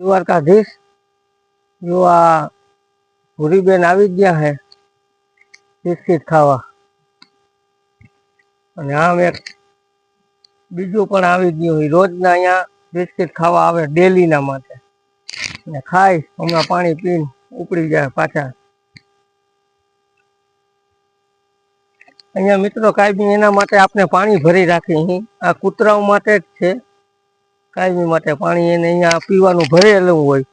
દ્વારકાધીશ જો આ ભૂરીબેન આવી ગયા હે બિસ્કીટ ખાવા, અને આમ એક બીજું પણ આવી ગયું. રોજના અહીંયા બિસ્કીટ ખાવા આવે ડેલીના માટે, અને ખાઈ હમણાં પાણી પીને ઉપડી જાય પાછા. અહીંયા મિત્રો કાયમી એના માટે આપણે પાણી ભરી રાખીએ. આ કૂતરાઓ માટે જ છે, કાયમી માટે પાણી એને અહીંયા પીવાનું ભરેલું હોય,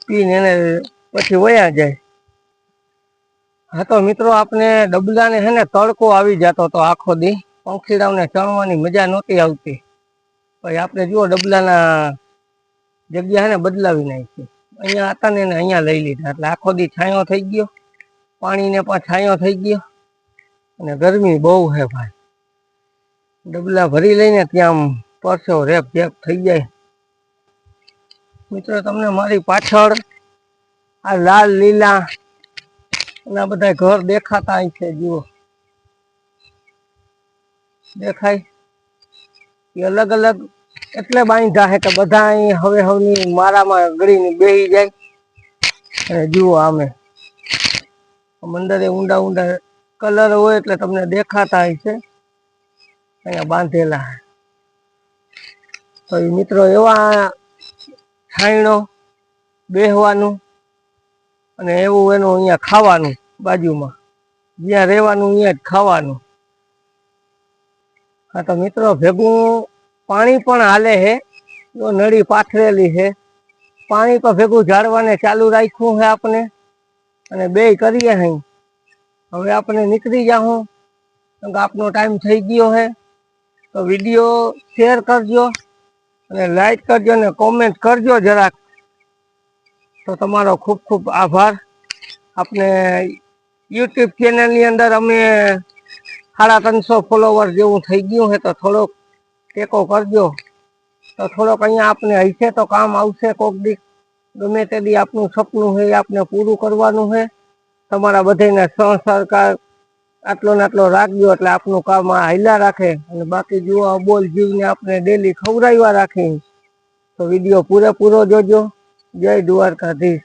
પીને એને પછી વયા જાય. હા તો મિત્રો આપણે ડબલાને હે ને તડકો આવી જતો તો આખો દી, પંખીડાઓને ચણવાની મજા નહોતી આવતી. પછી આપણે જુઓ ડબલાના જગ્યા હે ને બદલાવી નાખી. અહીંયા હતા ને એને અહીંયા લઈ લીધા, એટલે આખો દી છાંયો થઈ ગયો, પાણીને પણ છાંયો થઈ ગયો, અને ગરમી બહુ હે ભાઈ. ડબલા ભરી લઈને ત્યાં પરસો રેપ જેપ થઈ જાય. મિત્રો તમને મારી પાછળ આ લાલ લીલા અને બધા ઘર દેખાતા અહીં છે, જુઓ દેખાય. એ અલગ અલગ એટલે બાંધ્યા છે કે બધા અહીં હવે હવની મારામાં ગળીને બેસી જાય. અને જુઓ આમે મંદિરે ઊંડા ઊંડા કલર હોય એટલે તમને દેખાતા હશે અહીંયા બાંધેલા. તો એ મિત્રો એવા છાંયણો બેહવાનું અને એવું એનું અહીંયા ખાવાનું, બાજુમાં જ્યાં રહેવાનું અહીંયા જ ખાવાનું. હા તો મિત્રો ભેગું પાણી પણ હાલે છે, જો નળી પાથરેલી છે, પાણી તો ભેગું ઝાડવાને ચાલુ રાખ્યું છે આપણે, અને બે કરીએ અહીં. હવે આપણે નીકળી જાઉં, કેમ કે આપનો ટાઈમ થઈ ગયો છે. તો વિડીયો શેર કરજો અને લાઈક કરજો અને કોમેન્ટ કરજો જરાક. તો તમારો ખૂબ ખૂબ આભાર. આપણે યુટ્યુબ ચેનલની અંદર અમે 350 ફોલોવર જેવું થઈ ગયું છે, તો થોડોક ટેકો કરજો. તો થોડોક અહીંયા આપણે હશે તો કામ આવશે. કોક દી ગમે તે દી આપનું સપનું છે એ આપણે પૂરું કરવાનું છે. તમારા બધાને સહસહકાર આટલો ને આટલો રાખજો, એટલે આપનું કામ આ હાલ્યા રાખે. અને બાકી જુઓ બોલ જીવને આપણે ડેલી ખવડાવ્યા રાખી. તો વિડીયો પૂરેપૂરો જોજો. જય દ્વારકાધીશ.